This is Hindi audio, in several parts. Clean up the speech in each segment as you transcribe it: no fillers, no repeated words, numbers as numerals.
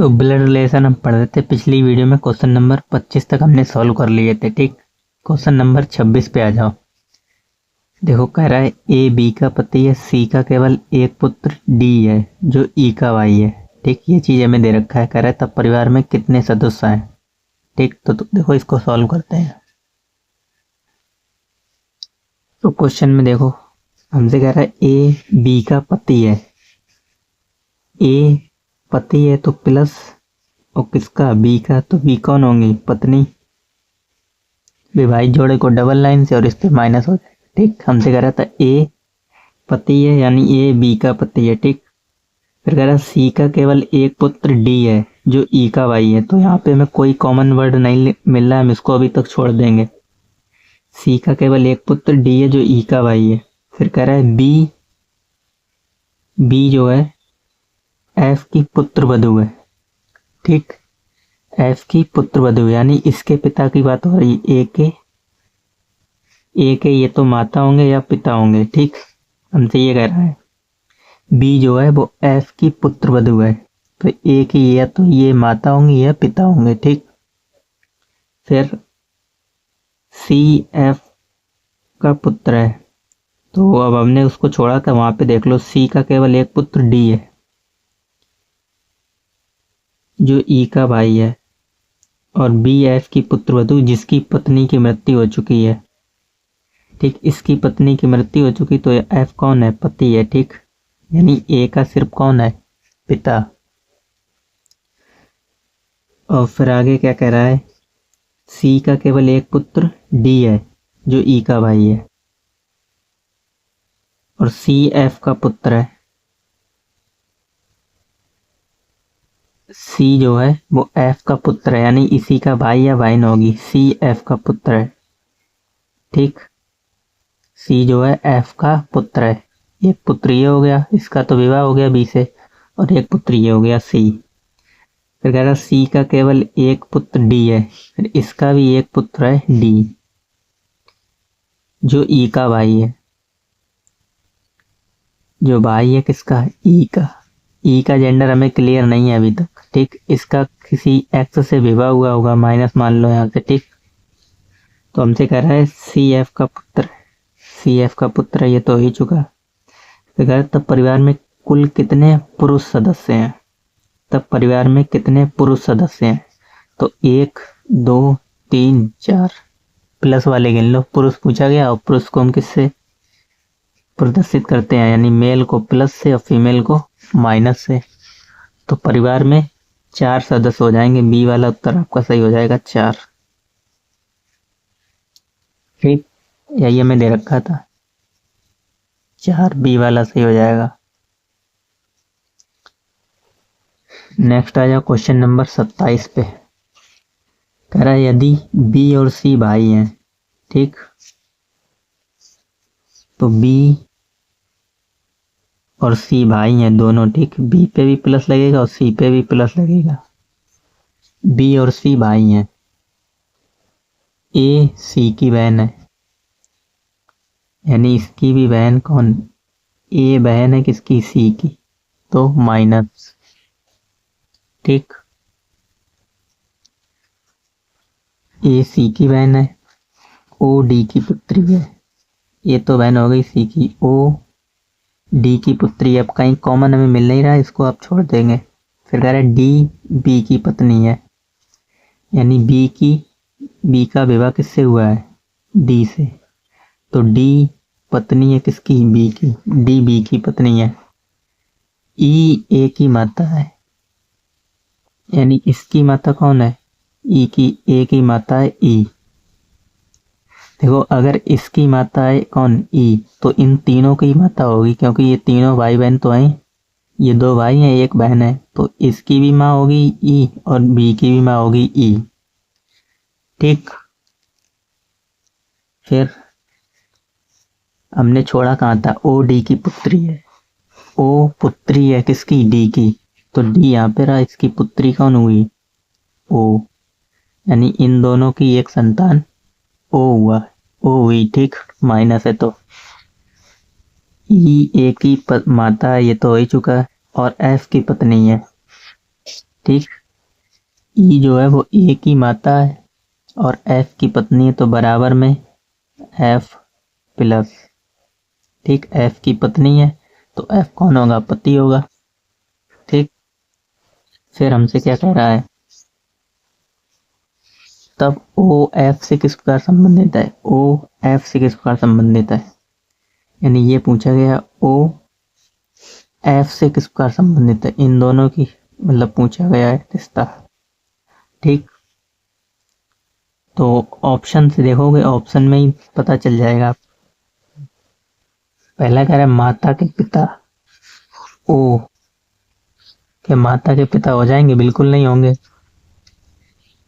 तो ब्लड रिलेशन हम पढ़ रहे थे। पिछली वीडियो में क्वेश्चन नंबर 25 तक हमने सॉल्व कर लिए थे। ठीक, क्वेश्चन नंबर 26 पे आ जाओ। देखो कह रहा है ए बी का पति है, सी का केवल एक पुत्र डी है जो ई का भाई है। ठीक, ये चीज हमें दे रखा है। कह रहा है तब परिवार में कितने सदस्य हैं। ठीक, तो देखो इसको सॉल्व करते हैं। तो क्वेश्चन में देखो हमसे कह रहा है ए बी का पति है। ए पति है तो प्लस, और किसका, बी का, तो बी कौन होंगी, पत्नी। विभाजित जोड़े को डबल लाइन से और इस पे माइनस हो जाएगा। ठीक, हमसे कह रहा था ए पति है यानी ए बी का पति है। ठीक, फिर कह रहा सी का केवल एक पुत्र डी है जो ई का भाई है। तो यहाँ पे हमें कोई कॉमन वर्ड नहीं मिल रहा है, हम इसको अभी तक छोड़ देंगे। सी का केवल एक पुत्र डी है जो ई का भाई है। फिर कह रहा है बी जो है एफ की पुत्र वधू है। ठीक, एफ की पुत्र वधू यानी इसके पिता की बात हो रही है। ए के ये तो माता होंगे या पिता होंगे। ठीक, हमसे ये कह रहा है बी जो है वो एफ की पुत्र वधू है, तो ए की या तो ये माता होंगी या पिता होंगे। ठीक, फिर सी एफ का पुत्र है, तो अब हमने उसको छोड़ा था, वहां पे देख लो सी का केवल एक पुत्र डी है जो ई का भाई है, और बी एफ की पुत्रवधू जिसकी पत्नी की मृत्यु हो चुकी है। ठीक, इसकी पत्नी की मृत्यु हो चुकी, तो एफ कौन है, पति है। ठीक, यानी ए का सिर्फ कौन है, पिता। और फिर आगे क्या कह रहा है, सी का केवल एक पुत्र डी है जो ई का भाई है, और सी एफ का पुत्र है। सी जो है वो एफ का पुत्र है, यानी इसी का भाई या बहन होगी। सी एफ का पुत्र है। ठीक, सी जो है एफ का पुत्र है। एक पुत्र ये हो गया, इसका तो विवाह हो गया बी से, और एक पुत्र ये हो गया सी। फिर कह रहा सी का केवल एक पुत्र डी है, फिर इसका भी एक पुत्र है डी जो ई का भाई है। जो भाई है किसका, ई का। ई का जेंडर हमें क्लियर नहीं है अभी तक। ठीक, इसका किसी एक्स से विवाह हुआ होगा, माइनस मान लो यहाँ से। ठीक, तो हमसे कह रहा है सी एफ का पुत्र, सी एफ का पुत्र ये तो हो ही चुका। तो कह रहा तब परिवार में कुल कितने पुरुष सदस्य हैं। तब परिवार में कितने पुरुष सदस्य हैं, तो 1 2 3 4 प्लस वाले गिन लो। पुरुष पूछा गया, और पुरुष को हम किससे प्रदर्शित करते हैं, यानी मेल को प्लस से और फीमेल को माइनस से। तो परिवार में 4 सदस्य हो जाएंगे। बी वाला उत्तर आपका सही हो जाएगा 4। ठीक, यही हमें दे रखा था 4, बी वाला सही हो जाएगा। नेक्स्ट आ जाओ क्वेश्चन नंबर 27 पे। कह रहा है यदि बी और सी भाई हैं, ठीक, तो बी और सी भाई हैं दोनों। ठीक, बी पे भी प्लस लगेगा और सी पे भी प्लस लगेगा। बी और सी भाई हैं, ए सी की बहन है, यानी इसकी भी बहन कौन, ए बहन है किसकी, सी की, तो माइनस। ठीक, ए सी की बहन है, ओ डी की पुत्री है। ये तो बहन हो गई सी की, ओ डी की पुत्री। अब कहीं कॉमन हमें मिल नहीं रहा है, इसको आप छोड़ देंगे। फिर कह रहा है डी बी की पत्नी है, यानी बी का विवाह किससे हुआ है, डी से, तो डी पत्नी है किसकी, बी की, डी बी की पत्नी है। ई ए की माता है, यानी इसकी माता कौन है, ई की, ए की माता है ई। देखो अगर इसकी माता है कौन, ई, तो इन तीनों की माता होगी, क्योंकि ये तीनों भाई बहन तो हैं। ये 2 भाई हैं, एक बहन है, तो इसकी भी माँ होगी ई, और बी की भी माँ होगी ई। ठीक, फिर हमने छोड़ा कहाँ था, ओ डी की पुत्री है। ओ पुत्री है किसकी, डी की, तो डी यहाँ पे रहा, इसकी पुत्री कौन हुई, ओ, यानी इन दोनों की एक संतान ओ हुआ, ओ हुई। ठीक, माइनस है तो ई ए की माता है, ये तो हो ही चुका है, और एफ की पत्नी है। ठीक। ई जो है वो ए की माता है और एफ की पत्नी है, तो बराबर में एफ प्लस। ठीक, एफ की पत्नी है तो एफ कौन होगा? पति होगा। ठीक, फिर हमसे क्या कह रहा है? तब ओ एफ से किस प्रकार संबंधित है? ओ एफ से किस प्रकार संबंधित है? यानी ये पूछा गया ओ एफ से किस प्रकार संबंधित है, इन दोनों की मतलब पूछा गया है रिश्ता। ठीक, तो ऑप्शन से देखोगे, ऑप्शन में ही पता चल जाएगा। पहला कह रहा है माता के पिता ओ, क्या माता के पिता हो जाएंगे? बिल्कुल नहीं होंगे।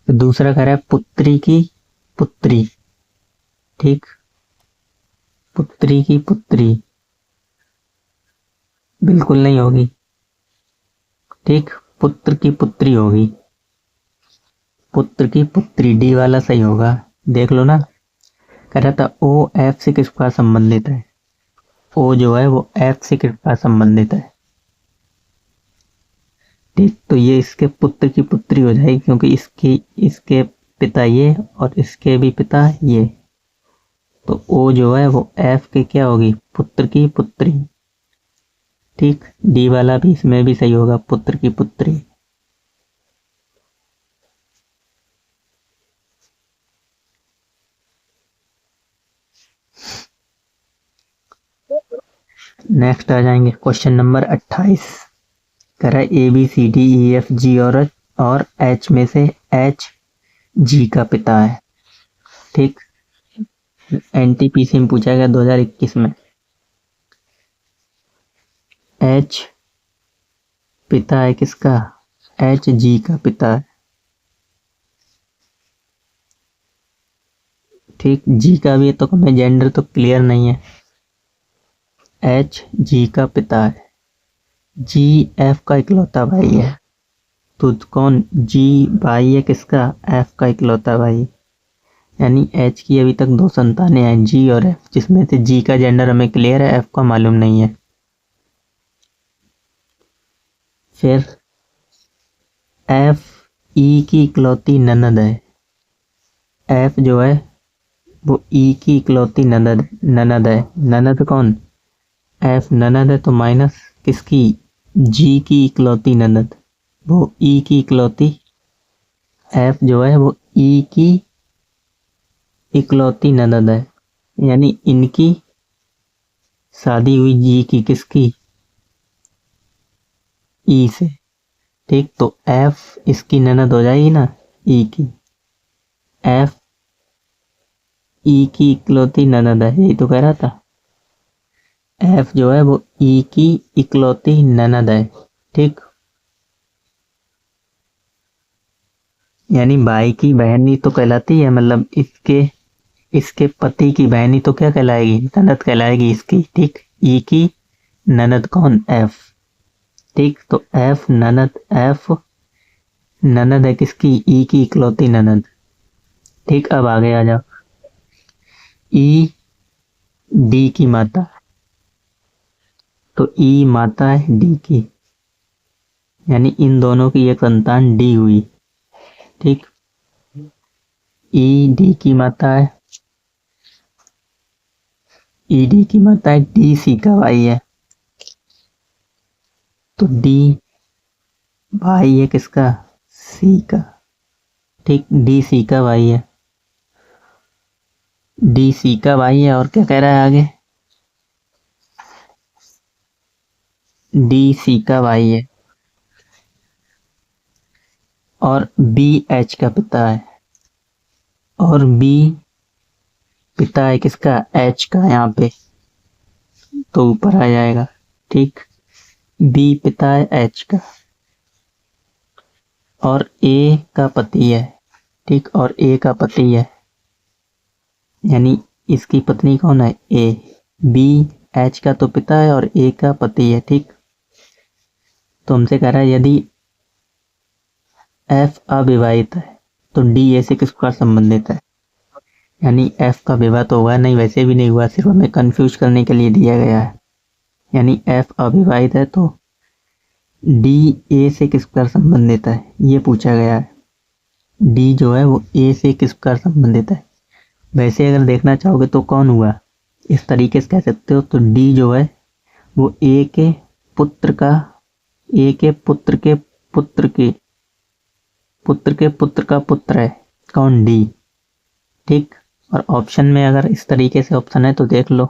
तो दूसरा कह रहा है पुत्री की पुत्री। ठीक, पुत्री की पुत्री बिल्कुल नहीं होगी। ठीक, पुत्र की पुत्री होगी। पुत्र की पुत्री डी वाला सही होगा। देख लो ना, कह रहा था ओ एफ से किस प्रकार संबंधित है? ओ जो है वो एफ से किस प्रकार संबंधित है? ठीक, तो ये इसके पुत्र की पुत्री हो जाएगी, क्योंकि इसके पिता ये और इसके भी पिता ये, तो ओ जो है वो एफ के क्या होगी? पुत्र की पुत्री। ठीक, डी वाला भी इसमें भी सही होगा, पुत्र की पुत्री। नेक्स्ट आ जाएंगे क्वेश्चन नंबर 28। कह रहा है A B C D E F G और एच में से एच जी का पिता है। ठीक, एनटीपीसी में पूछा गया 2021 में। एच पिता है किसका? एच जी का पिता है। ठीक, जी का भी है तो हमें जेंडर तो क्लियर नहीं है। एच जी का पिता है, जी एफ का इकलौता भाई है। तो कौन? जी भाई है किसका? एफ का इकलौता भाई। यानी एच की अभी तक 2 संतानें हैं, जी और एफ, जिसमें से जी का जेंडर हमें क्लियर है, एफ का मालूम नहीं है। फिर एफ ई की इकलौती ननद है। एफ जो है वो ई की इकलौती ननद है। ननद कौन? एफ ननद है, तो माइनस किसकी? जी की इकलौती ननद, वो ई की इकलौती। एफ जो है वो ई की इकलौती ननद है, यानी इनकी शादी हुई जी की किसकी? ई से। ठीक, तो एफ इसकी ननद हो जाएगी ना, ई की। एफ ई की इकलौती ननद है, यही तो कह रहा था। एफ जो है वो ई की इकलौती ननद है। ठीक, यानी भाई की बहन ही तो कहलाती है, मतलब इसके पति की बहन ही तो क्या कहलाएगी? ननद कहलाएगी इसकी। ठीक, ई की ननद कौन? एफ। ठीक, तो एफ ननद है किसकी? ई की इकलौती ननद। ठीक, अब आगे आ जाओ। ई डी की माता, तो ई माता है डी की, यानी इन दोनों की एक संतान डी हुई। ठीक, ई डी की माता है, ई डी की माता है, डी सी का भाई है, तो डी भाई है किसका? सी का। ठीक, डी सी का भाई है, डी सी का भाई है। और क्या कह रहा है आगे? डी सी का भाई है और बी एच का पिता है, और बी पिता है किसका? एच का, यहाँ पे तो ऊपर आ जाएगा। ठीक, बी पिता है एच का और ए का पति है। ठीक, और ए का पति है, यानी इसकी पत्नी कौन है? ए। बी एच का तो पिता है और ए का पति है। ठीक, तो हमसे कह रहा है यदि एफ अविवाहित है तो डी ए से किस प्रकार संबंधित है? यानी एफ का विवाह तो हुआ नहीं, वैसे भी नहीं हुआ, सिर्फ हमें कंफ्यूज करने के लिए दिया गया है। यानी एफ अविवाहित है तो डी ए से किस प्रकार संबंधित है, ये पूछा गया है। डी जो है वो ए से किस प्रकार संबंधित है। वैसे अगर देखना चाहोगे तो कौन हुआ, इस तरीके से कह सकते हो। तो डी जो है वो ए के पुत्र का, ए के पुत्र के पुत्र के पुत्र के पुत्र का पुत्र है। कौन, डी। ठीक। और ऑप्शन में अगर इस तरीके से ऑप्शन है तो देख लो,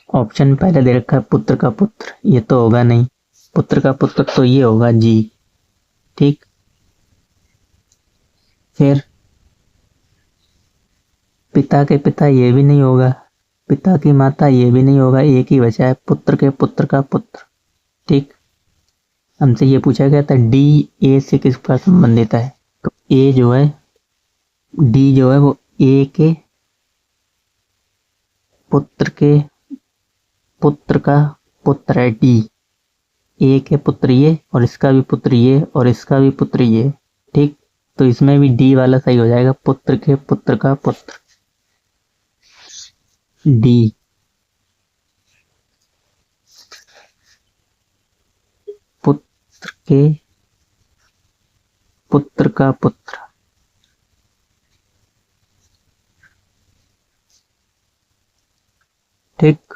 ऑप्शन पहले दे रखा है पुत्र का पुत्र, ये तो होगा नहीं। पुत्र का पुत्र तो ये होगा जी। ठीक। फिर पिता के पिता ये भी नहीं होगा, पिता की माता ये भी नहीं होगा, एक ही बचा है पुत्र के पुत्र का पुत्र। ठीक। हमसे ये पूछा गया था डी ए से किस प्रकार संबंधित है। तो ए जो है, डी जो है वो ए के पुत्र का पुत्र है। डी ए के पुत्र ये, और इसका भी पुत्र ये, और इसका भी पुत्र ये। ठीक। तो इसमें भी डी वाला सही हो जाएगा, पुत्र के पुत्र का पुत्र, डी। पुत्र के पुत्र का पुत्र। ठीक।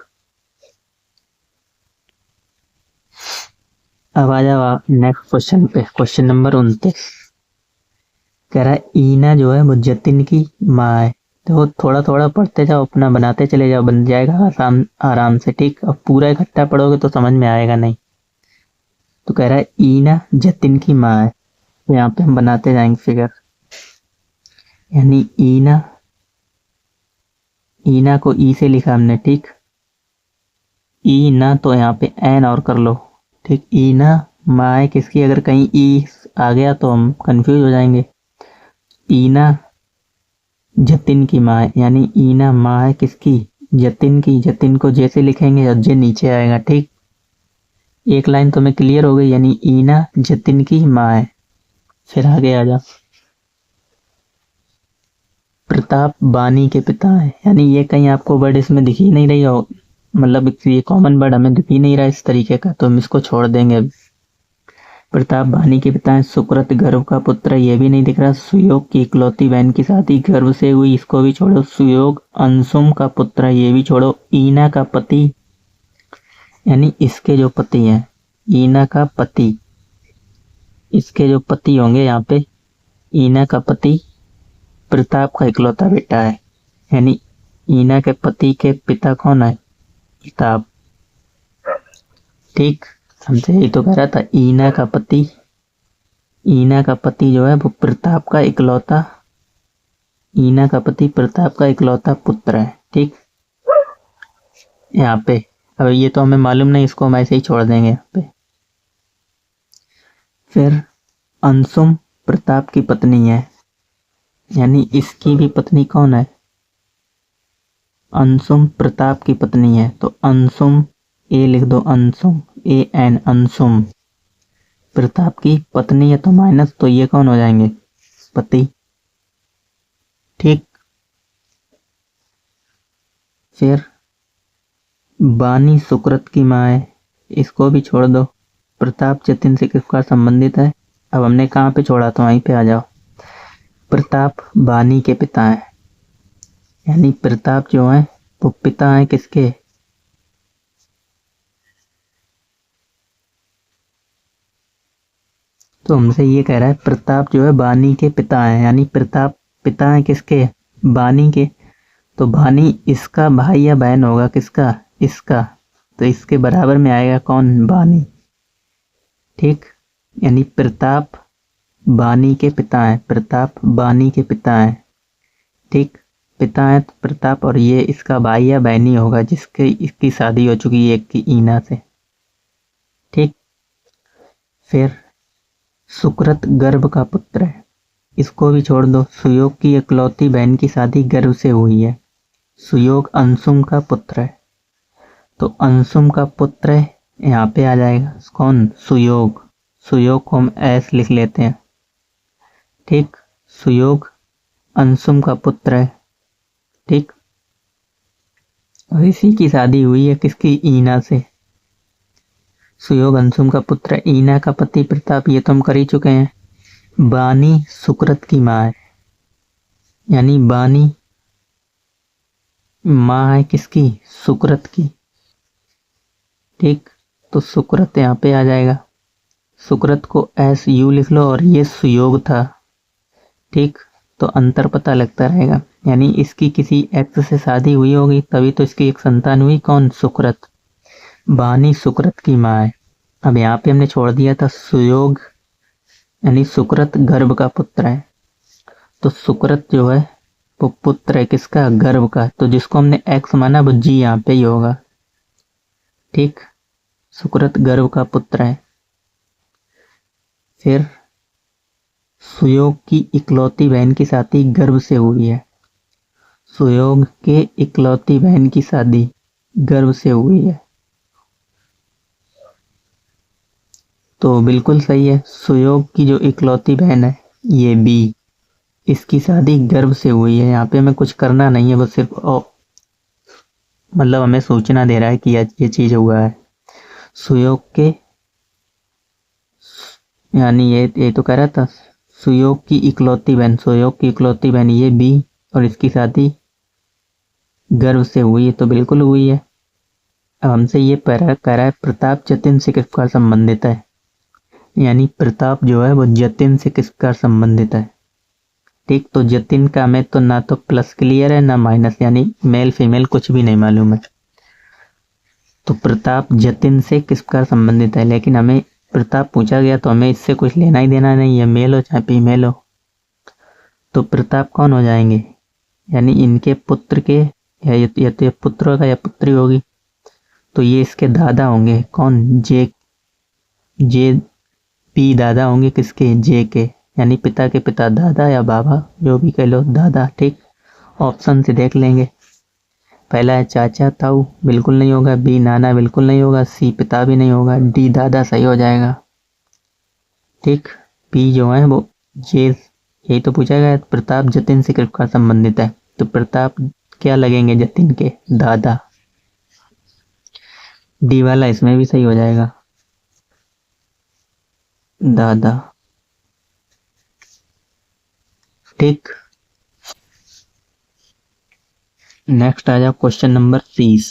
अब आ जाओ नेक्स्ट क्वेश्चन पे, क्वेश्चन नंबर 29। कह रहा है ईना जो है वो जतिन की माँ है। तो थोड़ा थोड़ा पढ़ते जाओ, अपना बनाते चले जाओ, बन जाएगा आराम आराम से। ठीक। अब पूरा इकट्ठा पढ़ोगे तो समझ में आएगा नहीं। तो कह रहा है ईना जतिन की माँ है। तो यहाँ पे हम बनाते जाएंगे फिगर, यानी ईना, ईना को ई से लिखा हमने। ठीक। ई ना, तो यहाँ पे एन और कर लो। ठीक। ईना माँ है किसकी, अगर कहीं ई आ गया तो हम कंफ्यूज हो जाएंगे। ईना जतिन की माँ है, यानी ईना माँ है किसकी, जतिन की। जतिन को जैसे लिखेंगे और जे नीचे आएगा। ठीक। एक लाइन तो मैं क्लियर हो गई, यानी ईना जतिन की माँ है। फिर आगे आ जा, प्रताप बानी के पिता है, यानी ये कहीं आपको वर्ड इसमें दिख ही नहीं रही हो, मतलब ये कॉमन वर्ड हमें दिख ही नहीं रहा इस तरीके का, तो हम इसको छोड़ देंगे अब। प्रताप बानी के पिता है। सुकृत गर्भ का पुत्र, ये भी नहीं दिख रहा। सुयोग की इकलौती बहन की शादी गर्भ से हुई, इसको भी छोड़ो। सुयोग अंशुम का पुत्र, ये भी छोड़ो। ईना का पति, यानी इसके जो पति हैं, ईना का पति, इसके जो पति होंगे यहाँ पे, ईना का पति प्रताप का इकलौता बेटा है, यानी ईना के पति के पिता कौन है, प्रताप। ठीक। हमसे यही तो कह रहा था, ईना का पति, ईना का पति जो है वो प्रताप का इकलौता, ईना का पति प्रताप का इकलौता पुत्र है। ठीक। यहाँ पे अब ये तो हमें मालूम नहीं, इसको हम ऐसे ही छोड़ देंगे यहाँ पे। फिर अंशुम प्रताप की पत्नी है, यानी इसकी भी पत्नी कौन है, अंशुम प्रताप की पत्नी है। तो अंशुम, ए लिख दो, अंशुम, ए एन, अंशुम प्रताप की पत्नी है, तो माइनस, तो ये कौन हो जाएंगे, पति। ठीक। फिर बानी सुकृत की माँ है, इसको भी छोड़ दो। प्रताप जतिन से किसका संबंधित है, अब हमने कहाँ पे छोड़ा, तो वहीं पे आ जाओ। प्रताप बानी के पिता है, यानी प्रताप जो है वो पिता है किसके, तो हमसे ये कह रहा है प्रताप जो है बानी के पिता है, यानी प्रताप पिता है किसके, बानी के। तो बानी इसका भाई या बहन होगा, किसका, इसका। तो इसके बराबर में आएगा कौन, बानी। ठीक। यानी प्रताप बानी के पिता है, प्रताप बानी के पिता है। ठीक। पिता है तो प्रताप, और ये इसका भाई या बहनी होगा जिसके इसकी शादी हो चुकी है एक की, ईना से। ठीक। फिर सुकृत गर्भ का पुत्र है, इसको भी छोड़ दो। सुयोग की इकलौती बहन की शादी गर्भ से हुई है, सुयोग अंशुम का पुत्र है। तो अंशुम का पुत्र है, यहाँ पे आ जाएगा कौन, सुयोग। सुयोग को हम ऐस लिख लेते हैं। ठीक। सुयोग अंशुम का पुत्र है। ठीक। और इसी की शादी हुई है किसकी, ईना से। सुयोग अंशुम का पुत्र है। ईना का पति प्रताप, ये तो हम कर ही चुके हैं। बानी सुकृत की माँ है, यानी बानी माँ है किसकी? सुकृत की। ठीक, तो सुकृत यहाँ पे आ जाएगा। सुकृत को एस यू लिख लो और ये सुयोग था। ठीक, तो अंतर पता लगता रहेगा, यानी इसकी किसी एक्स से शादी हुई होगी तभी तो इसकी एक संतान हुई। कौन? सुकृत। बानी सुकृत की माँ है। अब यहाँ पे हमने छोड़ दिया था सुयोग, यानी सुकृत गर्भ का पुत्र है। तो सुकृत जो है वो पुत्र है किसका? गर्भ का। तो जिसको हमने एक्स माना वो जी यहाँ पे ही होगा। ठीक, सुकृत गर्भ का पुत्र है। फिर सुयोग की इकलौती बहन की शादी गर्भ से हुई है। सुयोग के इकलौती बहन की शादी गर्भ से हुई है, तो बिल्कुल सही है। सुयोग की जो इकलौती बहन है ये बी, इसकी शादी गर्भ से हुई है। यहाँ पे हमें कुछ करना नहीं है, बस सिर्फ मतलब हमें सूचना दे रहा है कि ये चीज हुआ है। सुयोग के, यानी ये तो कह रहा था सुयोग की इकलौती बहन, सुयोग की इकलौती बहन ये बी, और इसकी शादी गर्भ से हुई है, तो बिल्कुल हुई है। अब हमसे ये कह रहा है प्रताप जतिन से किस प्रकार संबंधित है, यानी प्रताप जो है वो जतिन से किस प्रकार संबंधित है। ठीक, तो जतिन का हमें तो ना तो प्लस क्लियर है ना माइनस, यानी मेल फीमेल कुछ भी नहीं मालूम है। तो प्रताप जतिन से किस प्रकार संबंधित है, लेकिन हमें प्रताप पूछा गया तो हमें इससे कुछ लेना ही देना नहीं है, मेल हो चाहे फीमेल हो। तो प्रताप कौन हो जाएंगे, यानी इनके पुत्र के, या तो ये पुत्र होगा या पुत्री होगी, तो ये इसके दादा होंगे। कौन? जे पी दादा होंगे किसके? जे के, यानी पिता के पिता, दादा या बाबा जो भी कह लो, दादा। ठीक, ऑप्शन से देख लेंगे। पहला है चाचा ताऊ, बिल्कुल नहीं होगा। बी नाना, बिल्कुल नहीं होगा। सी पिता भी नहीं होगा। डी दादा सही हो जाएगा। ठीक, पी जो है वो जे, यही तो पूछा गया प्रताप जतिन से किस प्रकार संबंधित है, तो प्रताप क्या लगेंगे? जतिन के दादा। डी वाला इसमें भी सही हो जाएगा, दादा। ठीक, नेक्स्ट आ जाओ क्वेश्चन नंबर 30।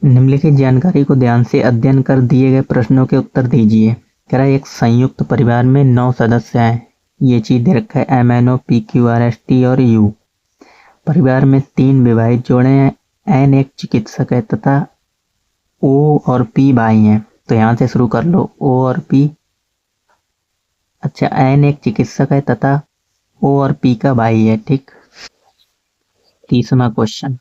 निम्नलिखित जानकारी को ध्यान से अध्ययन कर दिए गए प्रश्नों के उत्तर दीजिए। कह रहा है एक संयुक्त परिवार में 9 सदस्य हैं। ये चीज दे रखा है MNO PQRST और U। परिवार में 3 विवाहित जोड़े हैं, N एक चिकित्सक है तथा O और P भाई हैं। तो यहां से शुरू कर लो, O और P। अच्छा, N एक चिकित्सक है तथा O और P का भाई है। ठीक, 30वां क्वेश्चन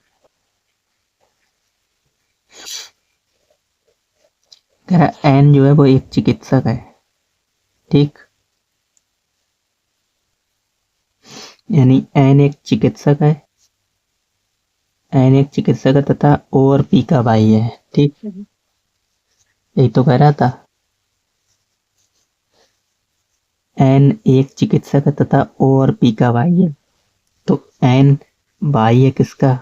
कह रहा एन जो है वो एक चिकित्सक है। ठीक, यानी एन एक चिकित्सक है, एन एक चिकित्सक है तथा ओ और पी का भाई है। ठीक, यही तो कह रहा था। एन एक चिकित्सक है तथा ओ और पी का भाई है, तो एन भाई है किसका?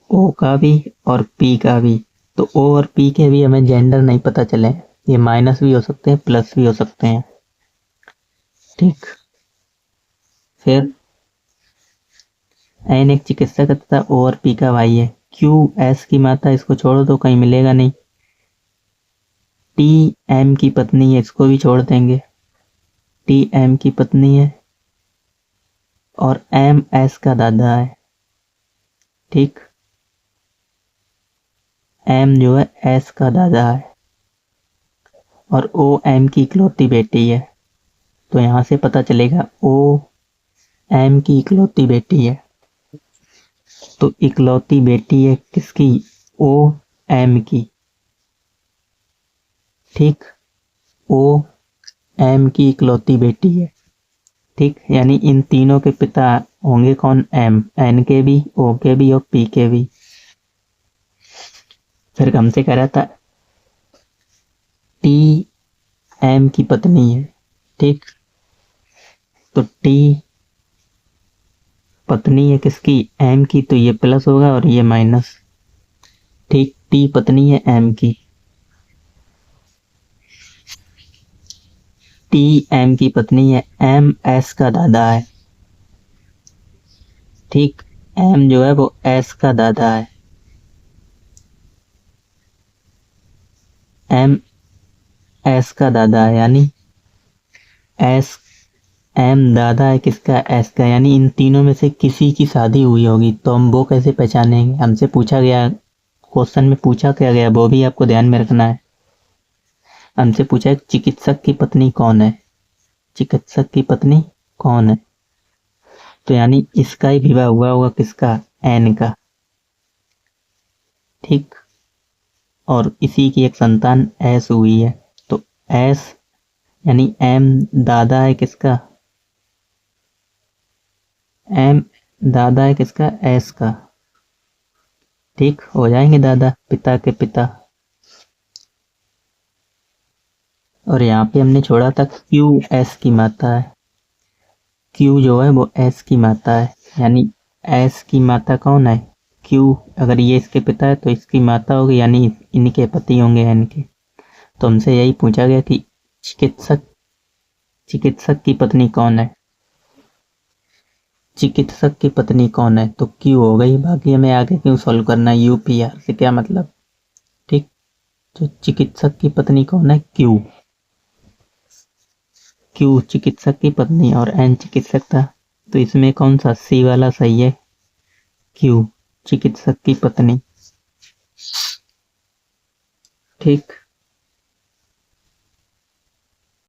ओ का भी और पी का भी। तो ओ और पी के भी हमें जेंडर नहीं पता चले, ये माइनस भी हो सकते हैं प्लस भी हो सकते हैं। ठीक, फिर एन एक चिकित्सक है तथा ओ और पी का भाई है। क्यू एस की माता, इसको छोड़ो तो कहीं मिलेगा नहीं। टी एम की पत्नी है, इसको भी छोड़ देंगे। टी एम की पत्नी है और एम एस का दादा है। ठीक, एम जो है एस का दादा है और ओ एम की इकलौती बेटी है। तो यहां से पता चलेगा ओ एम की इकलौती बेटी है। तो इकलौती बेटी है किसकी? ओ एम की। ठीक, ओ एम की इकलौती बेटी है। ठीक, यानी इन तीनों के पिता होंगे कौन? एम, एन के भी, ओ के भी और पी के भी। फिर हमसे कह रहा था टी एम की पत्नी है। ठीक, तो टी पत्नी है किसकी? एम की, तो ये प्लस होगा और ये माइनस। ठीक, टी पत्नी है एम की, टी एम की पत्नी है, एम एस का दादा है। ठीक, एम जो है वो एस का दादा है, एम एस का दादा है, यानी एस एम दादा है किसका, एस का, यानी इन तीनों में से किसी की शादी हुई होगी। तो हम वो कैसे पहचानेंगे, हमसे पूछा गया, क्वेश्चन में पूछा क्या गया वो भी आपको ध्यान में रखना है। हमसे पूछा है चिकित्सक की पत्नी कौन है, चिकित्सक की पत्नी कौन है, तो यानी इसका ही विवाह हुआ होगा किसका, एन का। ठीक, और इसी की एक संतान एस हुई है, तो एस यानी एम दादा है किसका, एम दादा है किसका, एस का। ठीक, हो जाएंगे दादा, पिता के पिता। और यहाँ पे हमने छोड़ा था क्यू एस की माता है, क्यू जो है वो एस की माता है, यानी एस की माता कौन है, क्यू। अगर ये इसके पिता है तो इसकी माता होगी, यानी इनके पति होंगे एन के। तो हमसे यही पूछा गया कि चिकित्सक चिकित्सक की पत्नी कौन है, चिकित्सक की पत्नी कौन है, तो क्यू हो गई। बाकी हमें आगे क्यों सॉल्व करना है, यूपीआर से क्या मतलब। ठीक, तो चिकित्सक की पत्नी कौन है, क्यू, क्यू चिकित्सक की पत्नी और एन चिकित्सक था, तो इसमें कौन सा सी वाला सही है, क्यू चिकित्सक की पत्नी। ठीक।